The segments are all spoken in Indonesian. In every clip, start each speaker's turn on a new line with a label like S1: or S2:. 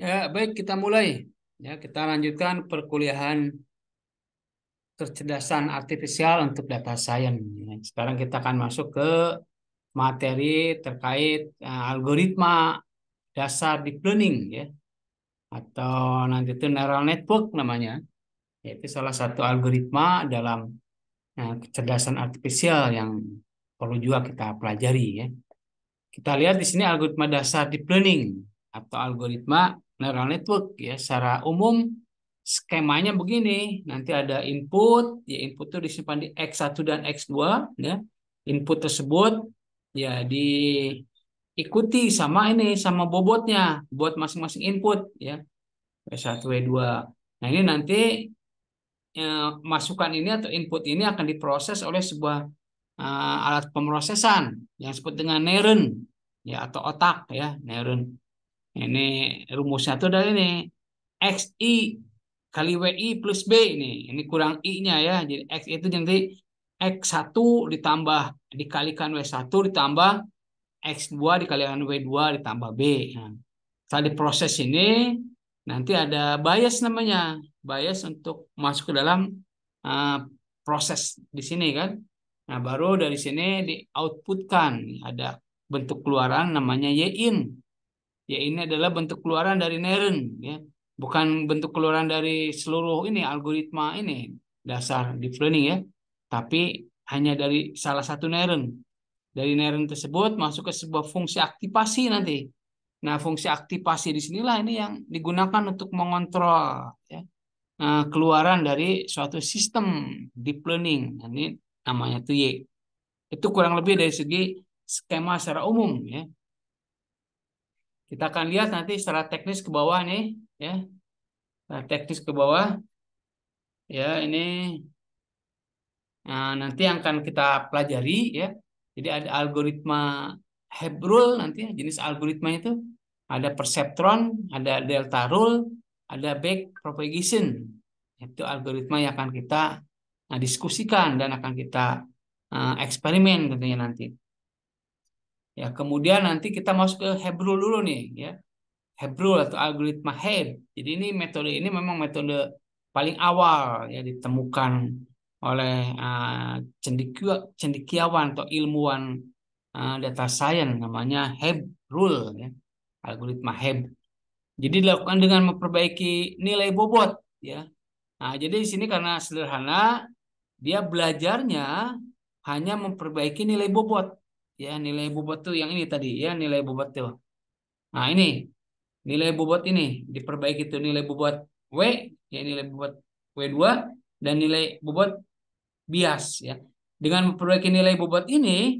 S1: Ya, baik kita mulai. Ya, kita lanjutkan perkuliahan kecerdasan artifisial untuk data science. Ya, sekarang kita akan masuk ke materi terkait algoritma dasar deep learning ya, atau nanti itu neural network namanya. Yaitu salah satu algoritma dalam kecerdasan artifisial yang perlu juga kita pelajari ya. Kita lihat di sini algoritma dasar deep learning atau algoritma neural network ya. Secara umum skemanya begini, nanti ada input, ya input itu disimpan di X1 dan X2 ya. Input tersebut ya diikuti sama ini sama bobotnya buat masing-masing input ya. W1, W2. Nah, ini nanti masukan ini atau input ini akan diproses oleh sebuah alat pemrosesan yang disebut dengan neuron ya atau otak ya neuron. Ini rumusnya tuh dari ini XI kali WI plus B ini kurang I-nya ya. Jadi X itu nanti X1 ditambah dikalikan W1 ditambah X2 dikalikan W2 ditambah B. Nah, setelah diproses ini nanti ada bias namanya. Bias untuk masuk ke dalam uh, proses di sini kan. Nah, baru dari sini di outputkan ada bentuk keluaran namanya Y-in. Y-in adalah bentuk keluaran dari neuron ya. Bukan bentuk keluaran dari seluruh ini algoritma ini dasar deep learning ya. Tapi hanya dari salah satu neuron. Dari neuron tersebut masuk ke sebuah fungsi aktivasi nanti. Nah, fungsi aktivasi di sinilah ini yang digunakan untuk mengontrol ya, keluaran dari suatu sistem deep learning. Nah, ini namanya tuh Y. Itu kurang lebih dari segi skema secara umum ya. Kita akan lihat nanti secara teknis ke bawah nih ya. Secara teknis ke bawah ya ini nanti yang akan kita pelajari ya. Jadi ada algoritma Hebb rule nanti ya, jenis algoritma itu ada perceptron, ada delta rule, ada back propagation. Itu algoritma yang akan kita diskusikan dan akan kita eksperimen tentunya nanti. Ya, kemudian nanti kita masuk ke Hebb rule dulu nih ya. Hebb rule atau algoritma Hebb. Jadi ini metode ini memang metode paling awal ya ditemukan oleh cendekiawan atau ilmuwan data science namanya Hebb rule ya. Algoritma Hebb. Jadi dilakukan dengan memperbaiki nilai bobot ya. Nah, jadi di sini karena sederhana dia belajarnya hanya memperbaiki nilai bobot ya, nilai bobot tuh yang ini tadi ya, nilai bobot tuh. Nah, ini nilai bobot ini diperbaiki tuh nilai bobot W ya nilai bobot W2 dan nilai bobot bias ya. Dengan memperbaiki nilai bobot ini,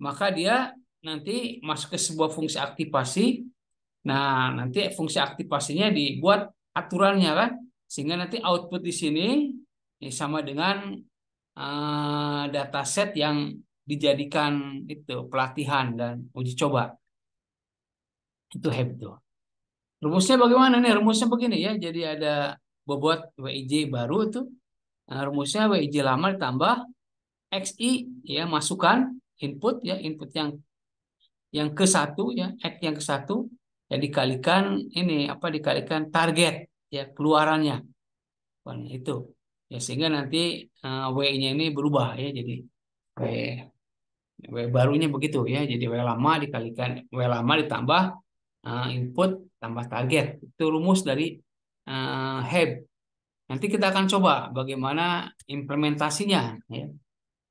S1: maka dia nanti masuk ke sebuah fungsi aktivasi. Nah, nanti fungsi aktivasinya dibuat aturannya kan, sehingga nanti output di sini ini sama dengan dataset yang dijadikan itu pelatihan dan uji coba. Itu hebat tuh. Rumusnya bagaimana nih? Rumusnya begini ya. Jadi ada bobot WIJ baru itu. Nah, rumusnya WIJ lama ditambah XI ya masukkan input ya input yang ke satu ya X yang ke satu ya dikalikan ini apa dikalikan target ya keluarannya. Wah, itu ya sehingga nanti W-nya ini berubah ya jadi W W barunya begitu ya jadi W lama dikalikan W lama ditambah input tambah target itu rumus dari Hebb. Nanti kita akan coba bagaimana implementasinya ya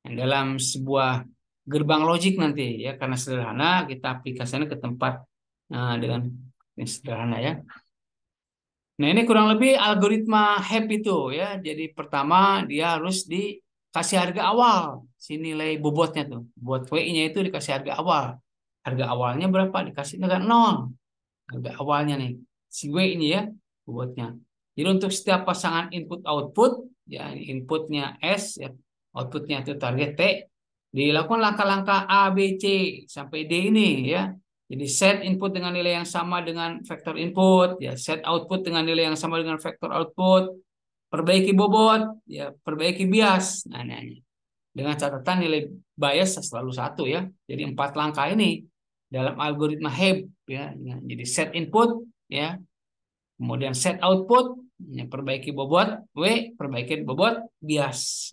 S1: dalam sebuah gerbang logik nanti ya karena sederhana kita aplikasikan ke tempat dengan sederhana ya. Nah, ini kurang lebih algoritma Hebb itu ya. Jadi pertama dia harus dikasih harga awal si nilai bobotnya tuh. Buat WI-nya itu dikasih harga awal. Harga awalnya berapa? Dikasih dengan nol. Harga awalnya nih si W ini ya bobotnya. Jadi untuk setiap pasangan input output ya inputnya S ya outputnya itu target T dilakukan langkah-langkah A B C sampai D ini ya. Jadi set input dengan nilai yang sama dengan vektor input, ya set output dengan nilai yang sama dengan vektor output, perbaiki bobot, ya perbaiki bias. Nah, ini dengan catatan nilai bias selalu satu ya. Jadi 4 langkah ini dalam algoritma Hebb ya. Jadi set input ya, Kemudian set output, ya, perbaiki bobot W, perbaiki bobot bias.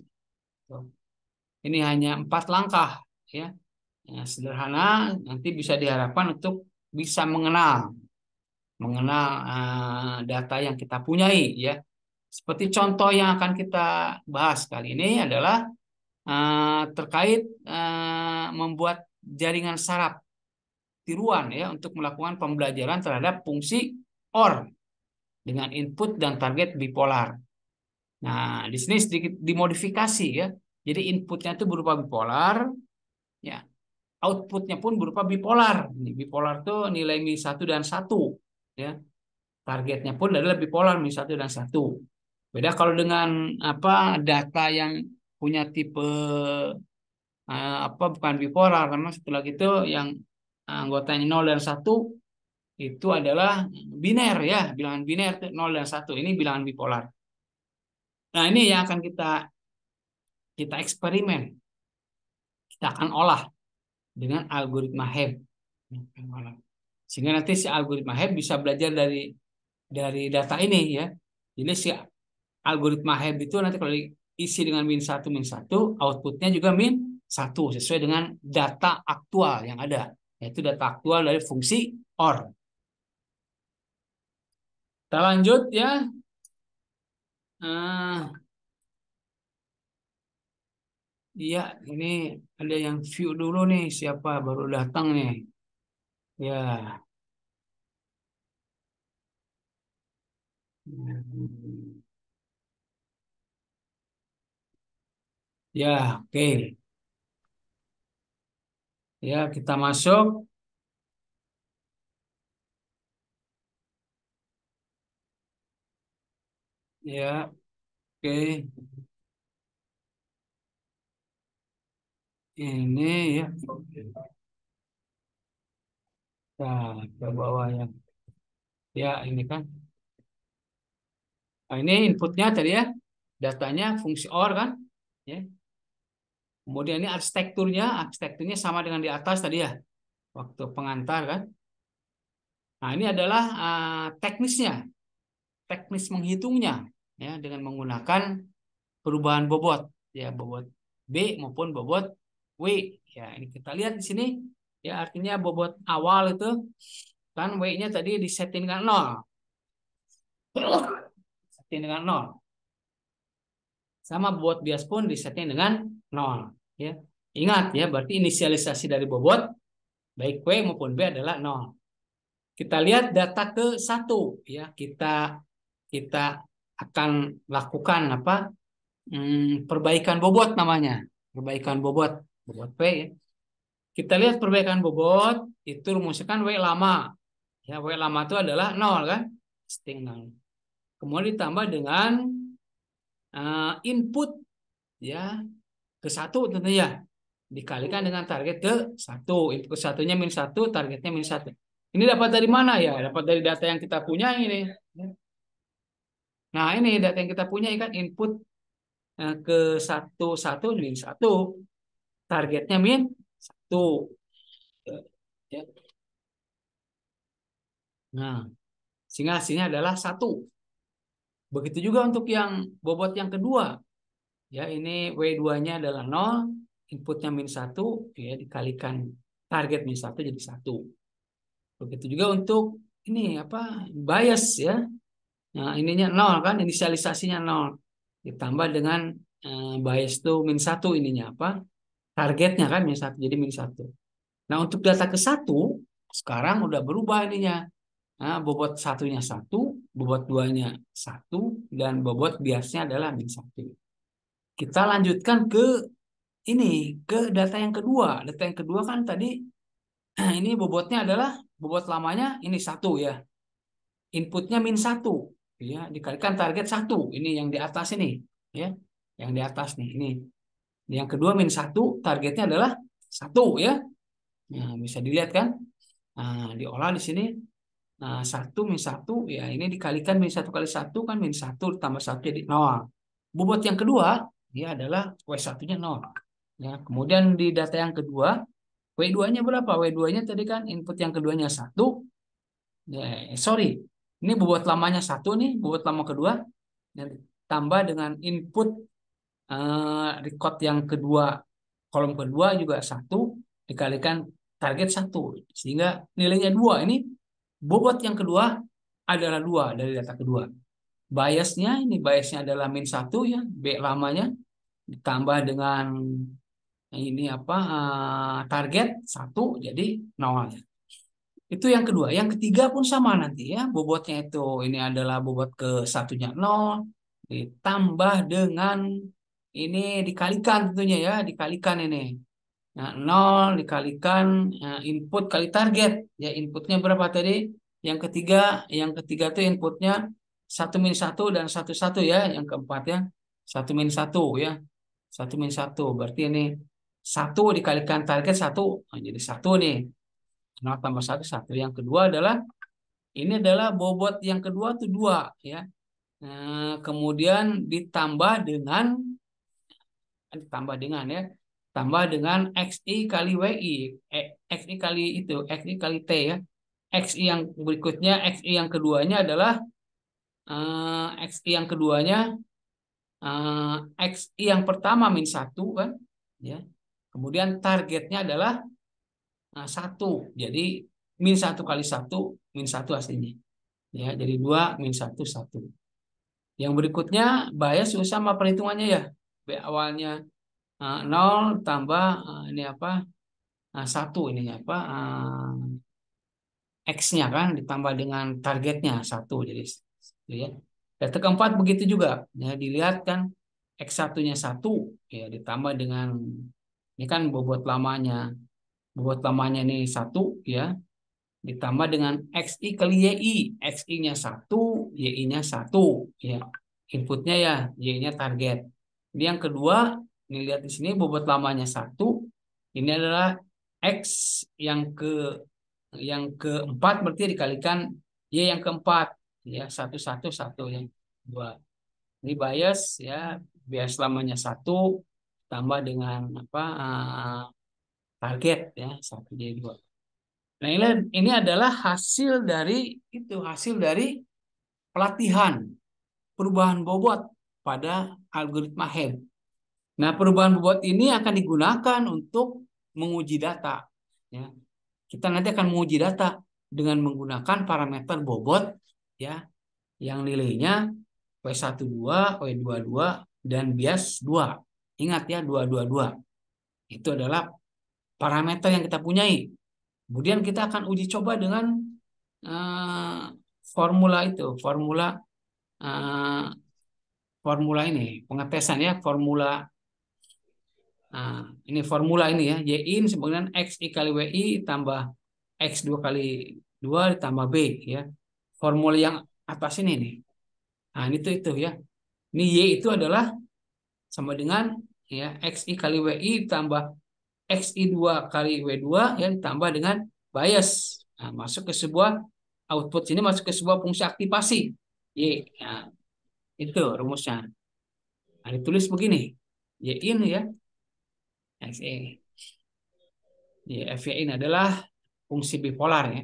S1: Tuh. Ini hanya 4 langkah, ya. Ya, sederhana, nanti bisa diharapkan untuk bisa mengenal data yang kita punyai, ya. Seperti contoh yang akan kita bahas kali ini adalah terkait membuat jaringan saraf tiruan, ya, untuk melakukan pembelajaran terhadap fungsi OR dengan input dan target bipolar. Nah, di sini sedikit dimodifikasi, ya. Jadi inputnya itu berupa bipolar, ya. Outputnya pun berupa bipolar. Ini bipolar itu nilai min 1 dan 1, ya. Targetnya pun adalah bipolar min 1 dan 1. Beda kalau dengan data yang punya tipe bukan bipolar, karena setelah itu yang anggotanya 0 dan 1 itu adalah biner, ya, bilangan biner 0 dan 1. Ini bilangan bipolar. Nah, ini yang akan kita kita eksperimen. Kita akan olah dengan algoritma Hebb. Sehingga nanti si algoritma Hebb bisa belajar dari data ini, ya. Jadi si algoritma Hebb itu nanti kalau diisi dengan min 1, outputnya juga min 1 sesuai dengan data aktual yang ada, yaitu data aktual dari fungsi OR. Kita lanjut, ya. Iya, ini ada yang view dulu nih, siapa baru datang nih. Ya. Ya, oke. Ya, kita masuk. Ya, oke. Ini, ya. Nah, ke bawah, ya. Ya, ini kan. Nah, ini inputnya tadi, ya. Datanya fungsi OR kan. Ya. Kemudian ini arsitekturnya sama dengan di atas tadi, ya. Waktu pengantar kan. Nah, ini adalah teknisnya, teknis menghitungnya, ya, dengan menggunakan perubahan bobot, ya, bobot B maupun bobot W. Ya, ini kita lihat di sini, ya, artinya bobot awal itu kan W-nya tadi disetting dengan 0. Setting dengan 0. Sama bobot bias pun disetting dengan 0, ya. Ingat, ya, berarti inisialisasi dari bobot baik W maupun B adalah 0. Kita lihat data ke 1, ya. Kita akan lakukan perbaikan bobot namanya. Perbaikan bobot P, ya. Kita lihat perbaikan bobot itu rumusnya kan W lama. Ya, W lama itu adalah 0 kan? Setting 0. Kemudian ditambah dengan input, ya, ke 1 tentunya. Dikalikan dengan target ke 1. Input ke 1-nya min 1, targetnya min 1. Ini dapat dari mana, ya? Dapat dari data yang kita punya ini. Nah, ini data yang kita punya kan input ke 1 min 1. Targetnya min 1. Ya. Nah, sehingga hasilnya adalah 1. Begitu juga untuk yang bobot yang kedua. Ya, ini W2-nya adalah 0, inputnya min 1, ya, dikalikan target min 1 jadi 1. Begitu juga untuk ini bias, ya. Nah, ininya 0 kan, inisialisasinya 0. Ditambah dengan bias itu min 1, ininya targetnya kan min 1 jadi min 1. Nah, untuk data ke 1 sekarang udah berubah ininya. Nah, bobot 1-nya 1, bobot 2-nya 1, dan bobot biasnya adalah min 1. Kita lanjutkan ke data yang kedua. Data yang kedua kan tadi ini bobotnya adalah bobot lamanya ini 1, ya. Inputnya min 1, ya, dikalikan target 1. Ini yang di atas ini, ya. Yang di atas nih, ini. Yang kedua min 1, targetnya adalah 1, ya. Nah, bisa dilihat kan? Nah, diolah di sini. Nah, 1 min 1, ya, ini dikalikan min 1 kali 1 kan min 1 tambah 1 jadi 0. Bobot yang kedua, ya, adalah W1-nya 0. Ya, kemudian di data yang kedua, W2-nya berapa? W2-nya tadi kan input yang keduanya 1. Ya, sorry. Ini bobot lamanya satu nih, bobot lama kedua. Dan tambah dengan input record yang kedua, kolom kedua juga satu dikalikan target satu, sehingga nilainya dua. Ini bobot yang kedua adalah dua dari data kedua. Biasnya adalah min satu ya, B lamanya ditambah dengan ini apa target satu jadi nol. Itu yang kedua. Yang ketiga pun sama nanti ya. Bobotnya itu ini adalah bobot ke satunya nol ditambah dengan ini dikalikan tentunya ya, dikalikan ini. Nah, nol dikalikan input kali target. Ya, inputnya berapa tadi? Yang ketiga tuh inputnya satu min satu dan satu satu ya. Yang keempat ya, satu min satu ya. Satu min satu. Berarti ini satu dikalikan target satu. Nah, jadi satu nih. Nol tambah satu satu. Yang kedua adalah ini adalah bobot yang kedua tuh dua ya. Kemudian ya, tambah dengan xi kali wi, xi kali itu, xi kali t ya. Xi yang berikutnya, xi yang keduanya adalah xi yang keduanya xi yang pertama min satu kan, ya. Kemudian targetnya adalah satu, jadi min satu kali satu min satu hasilnya, ya. Jadi dua min satu satu. Yang berikutnya bias juga sama perhitungannya ya. B awalnya 0 tambah ini apa? Satu ini apa? X-nya kan ditambah dengan targetnya satu jadi ya. Data keempat begitu juga. Ya, dilihat kan X satunya satu ya ditambah dengan ini kan bobot lamanya. Bobot lamanya ini satu ya ditambah dengan XI kali YI. XI-nya satu, YI-nya satu ya. Inputnya ya, Y-nya target. Ini yang kedua, ini lihat di sini bobot lamanya satu. Ini adalah X yang keempat berarti dikalikan Y yang keempat ya, satu satu satu yang dua. Ini bias ya, bias lamanya satu tambah dengan apa target ya, satu jadi dua. Nah, ini adalah hasil dari pelatihan perubahan bobot pada algoritma Hebb. Nah, perubahan bobot ini akan digunakan untuk menguji data. Ya. Kita nanti akan menguji data dengan menggunakan parameter bobot ya, yang nilainya W12, W22, dan bias 2. Ingat ya, 222. Itu adalah parameter yang kita punyai. Kemudian kita akan uji coba dengan formula itu, uh, formula ini, pengetesan ya, ini formula ini ya, Y-in sebenarnya X I kali WI tambah X 2 kali 2 ditambah B ya. Formula yang atas ini nih. Nah, ini tuh itu ya. Ini Y itu adalah sama dengan ya XI kali WI tambah XI 2 kali W2 ya ditambah dengan bias. Nah, masuk ke sebuah output sini masuk ke sebuah fungsi aktivasi. Y. Nah, itu rumusnya. Nah, ditulis begini. Y-in ya. XE. Y-in adalah fungsi bipolar ya.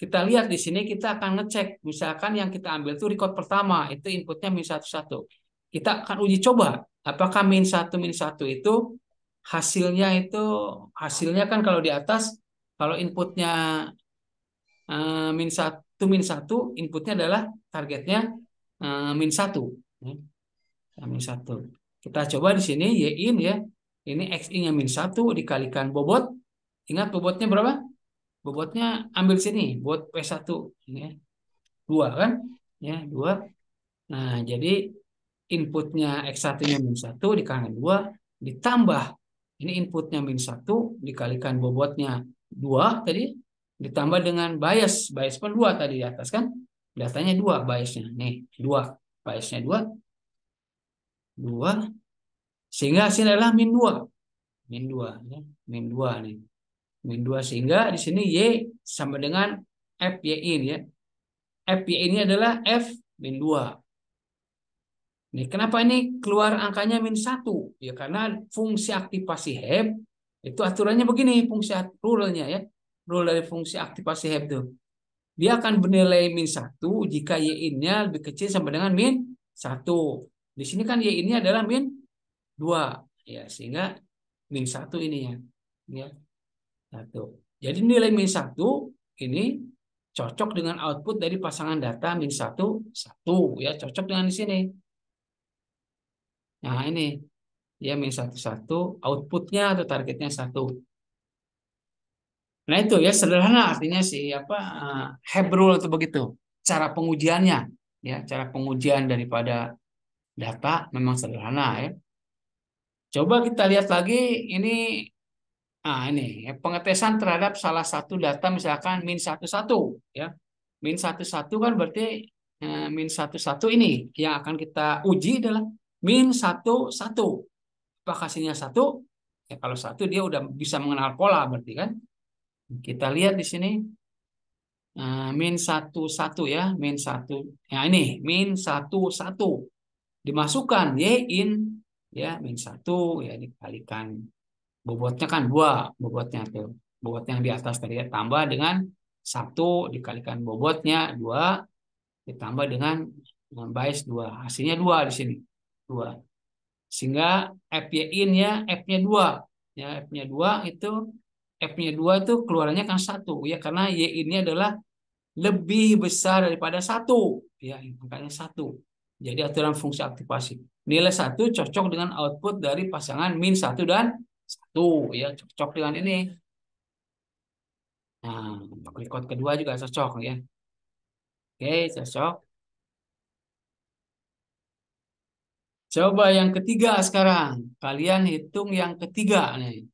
S1: Kita lihat di sini kita akan ngecek misalkan yang kita ambil itu record pertama itu inputnya min satu satu. Kita akan uji coba apakah min satu itu hasilnya kan kalau di atas kalau inputnya min satu inputnya adalah targetnya min satu. Min satu. Kita coba di sini Y-in ya. Ini XI-nya min satu dikalikan bobot. Ingat bobotnya berapa? Bobotnya ambil sini, bobot P1 ya. 2 kan? Ya, 2. Nah, jadi inputnya X1-nya min 1 dikalikan 2 ditambah ini inputnya min 1 dikalikan bobotnya 2 tadi ditambah dengan bias pun 2 tadi di atas kan? Datanya 2 biasnya. Nih, 2. Biasnya 2. 2 sehingga hasilnya adalah min 2. Min 2 ya. Min 2 nih. Min 2 sehingga di sini Y sama dengan F Y-in ya. F Y ini adalah F min 2. Nih, kenapa ini keluar angkanya min 1? Ya karena fungsi aktivasi Hebb itu aturannya begini, rule-nya ya. Rule dari fungsi aktivasi Hebb itu. Dia akan bernilai min satu jika Y-in-nya lebih kecil sama dengan min satu. Di sini kan Y-in-nya adalah min 2. Ya, sehingga min satu ini ya. Ya, satu. Jadi nilai min satu ini cocok dengan output dari pasangan data min satu satu ya, cocok dengan di sini. Nah, ini ya min satu satu, outputnya atau targetnya satu. Nah, itu ya sederhana artinya sih apa Hebrew itu begitu. Cara pengujiannya ya, cara pengujian daripada data memang sederhana ya. Coba kita lihat lagi ini. Ini ya, pengetesan terhadap salah satu data misalkan min satu satu ya. Min satu satu kan berarti min satu satu ini yang akan kita uji adalah min satu satu. Apa hasilnya satu? Ya kalau satu dia udah bisa mengenal pola berarti kan. Kita lihat di sini min satu satu ya, min satu. Ya ini min satu satu dimasukkan y in ya min satu ya dikalikan bobotnya kan dua, bobotnya tuh bobot yang di atas tadi ya tambah dengan satu dikalikan bobotnya dua ditambah dengan base dua, hasilnya dua di sini dua, sehingga FY-in ya F-nya dua ya, F-nya dua itu F-nya dua itu keluarannya kan satu ya, karena Y-in-nya adalah lebih besar daripada satu ya, makanya satu. Jadi aturan fungsi aktivasi nilai satu cocok dengan output dari pasangan min satu dan satu ya, cocok dengan ini. Nah, untuk record kedua juga cocok ya. Oke, cocok. Coba yang ketiga sekarang. Kalian hitung yang ketiga nih.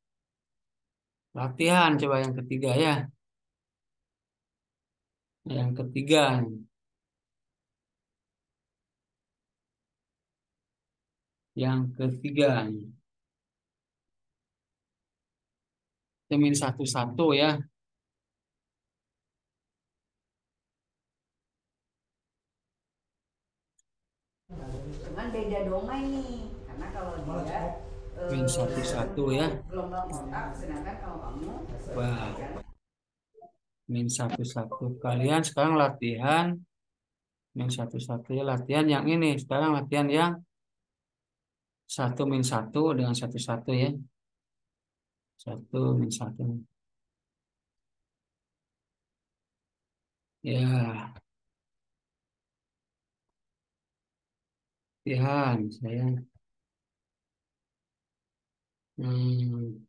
S1: Latihan coba yang ketiga ya. Yang ketiga nih. Yang ketiga nih. Itu min satu satu ya.
S2: Cuman beda domain nih, karena kalau dia
S1: Min satu satu ya.
S2: gelombang otak, sedangkan kalau kamu
S1: Wah, min satu satu. Kalian sekarang latihan min satu satu ya. Latihan yang ini. Sekarang latihan yang satu min satu dengan satu satu ya. Satu min satu. Ya, latihan saya. Hmm,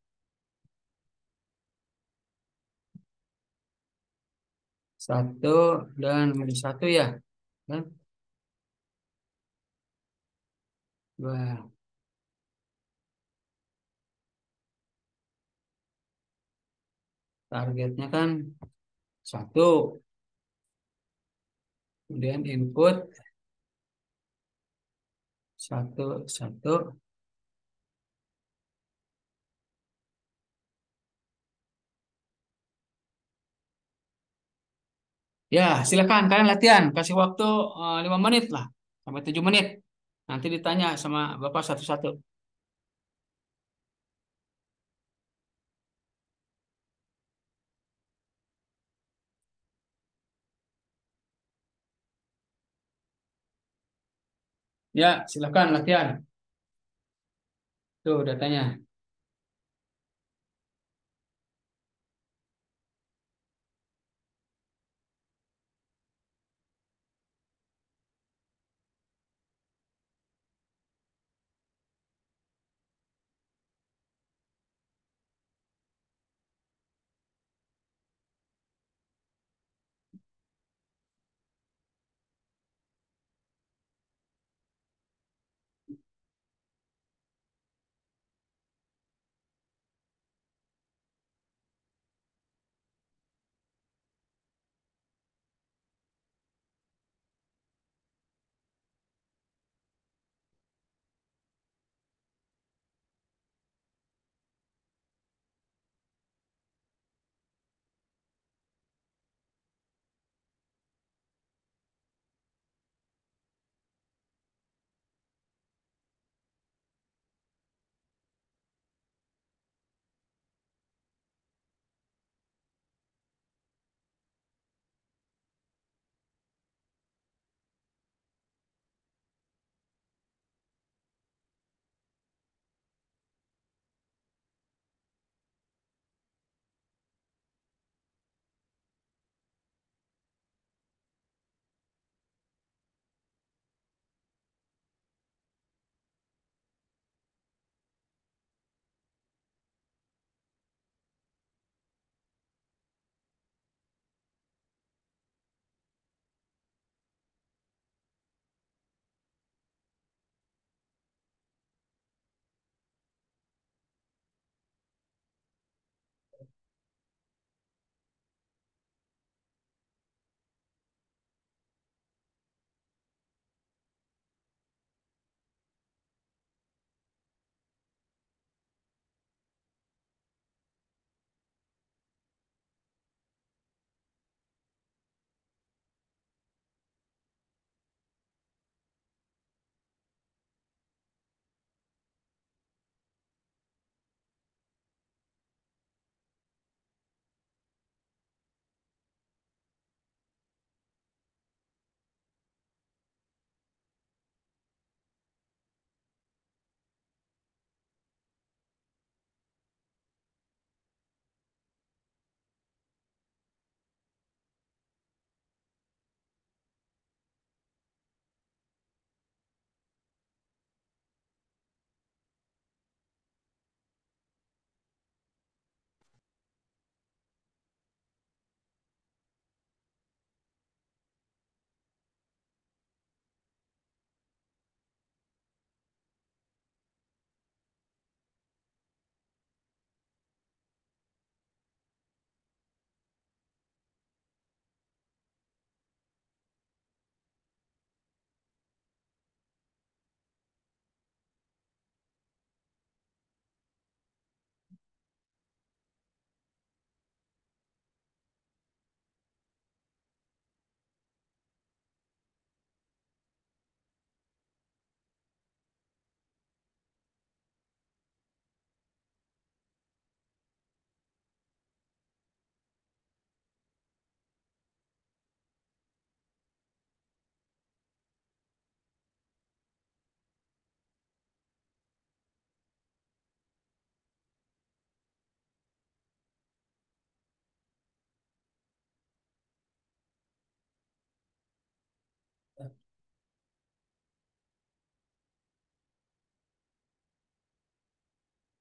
S1: satu dan min satu ya. Kan? Wah, targetnya kan satu. Kemudian input satu satu. Ya, silakan kalian latihan. Kasih waktu 5 menit lah, sampai 7 menit. Nanti ditanya sama Bapak satu-satu. Ya, silakan latihan. Tuh datanya.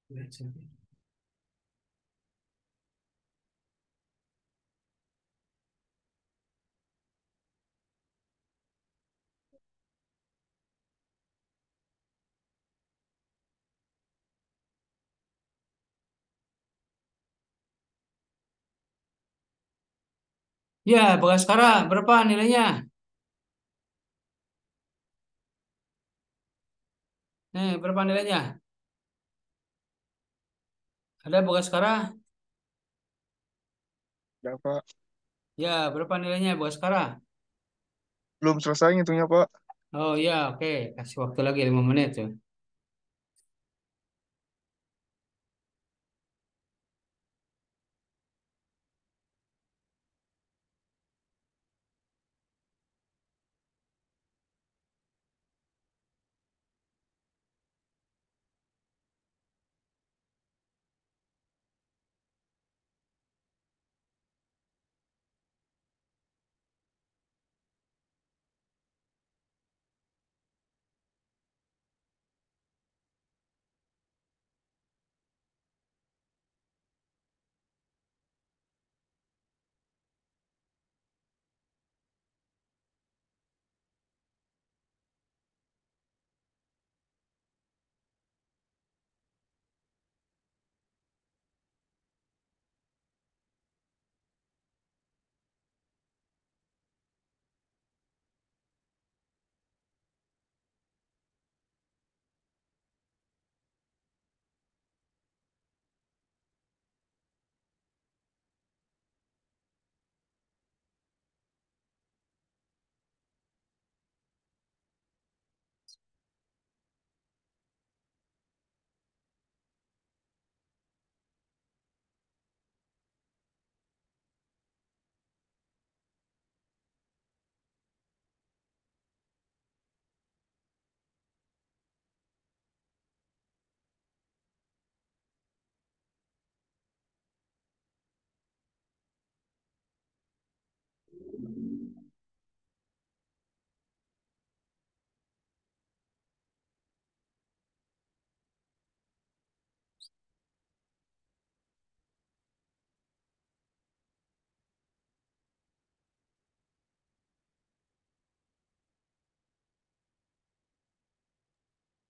S1: Ya, Bagaskara berapa nilainya? Berapa nilainya? Ada Bagaskara?
S3: Ya, Pak.
S1: Ya, berapa nilainya Bagaskara?
S3: Belum selesai ngitungnya, Pak.
S1: Oh ya, oke. Kasih waktu lagi 5 menit tuh.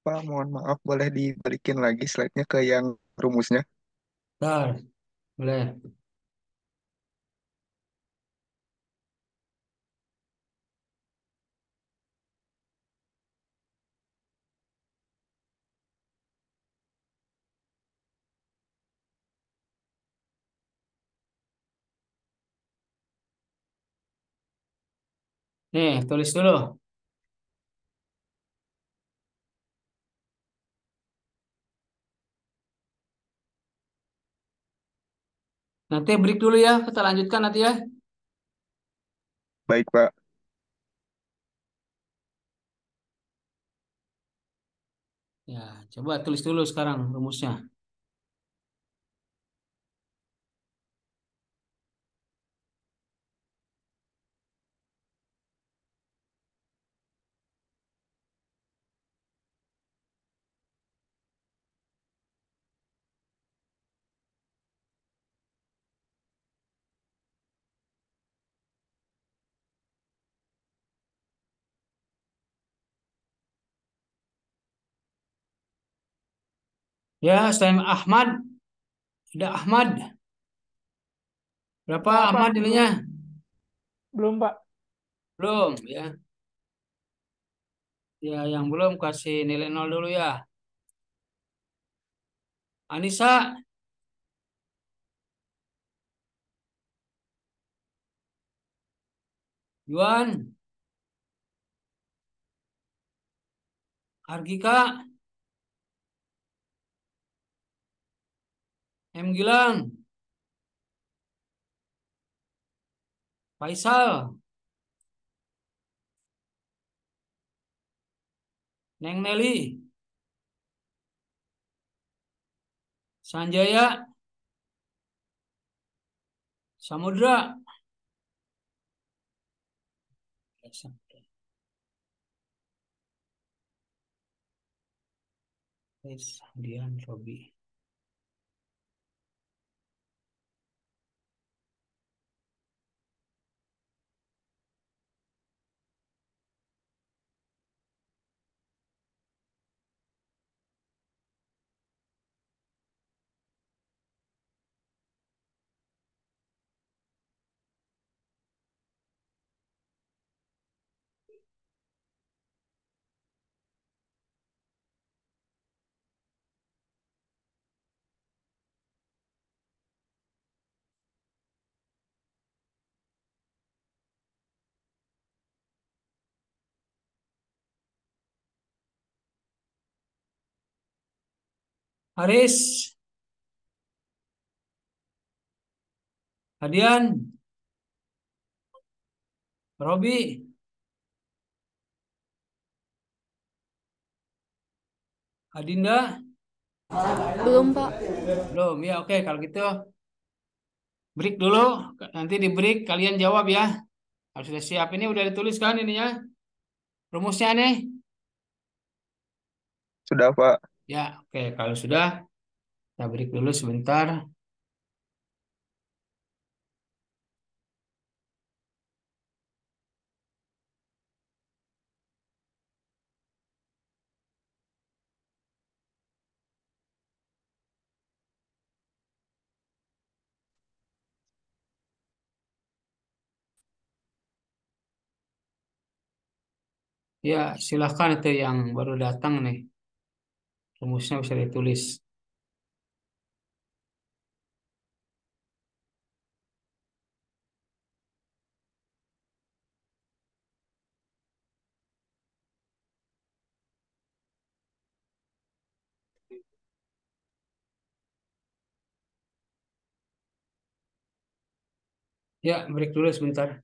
S3: Pak, mohon maaf, boleh dibalikin lagi slide-nya ke yang rumusnya?
S1: Bentar, boleh. Nih, tulis dulu. Nanti break dulu ya, kita lanjutkan nanti ya.
S3: Baik, Pak.
S1: Ya, coba tulis dulu sekarang rumusnya. Ya, selain Ahmad, ada Ahmad. Berapa
S4: Pak,
S1: Ahmad nilainya?
S4: belum, belum Pak.
S1: Belum, ya. Ya, yang belum kasih nilai nol dulu ya. Anissa, Yuan, Argika, M. Gilang, Faisal, Neng Nelly, Sanjaya, Samudra. Dian, Robi. Haris, Hadian, Robi, Adinda,
S5: Belum, Pak.
S1: belum ya, oke kalau gitu break dulu, nanti di break kalian jawab ya. Kalau sudah siap ini udah ditulis kan ininya, rumusnya nih.
S3: Sudah, Pak.
S1: Ya, oke kalau sudah kita break dulu sebentar. Ya, silahkan itu yang baru datang nih, rumusnya bisa ditulis. Ya, break dulu sebentar.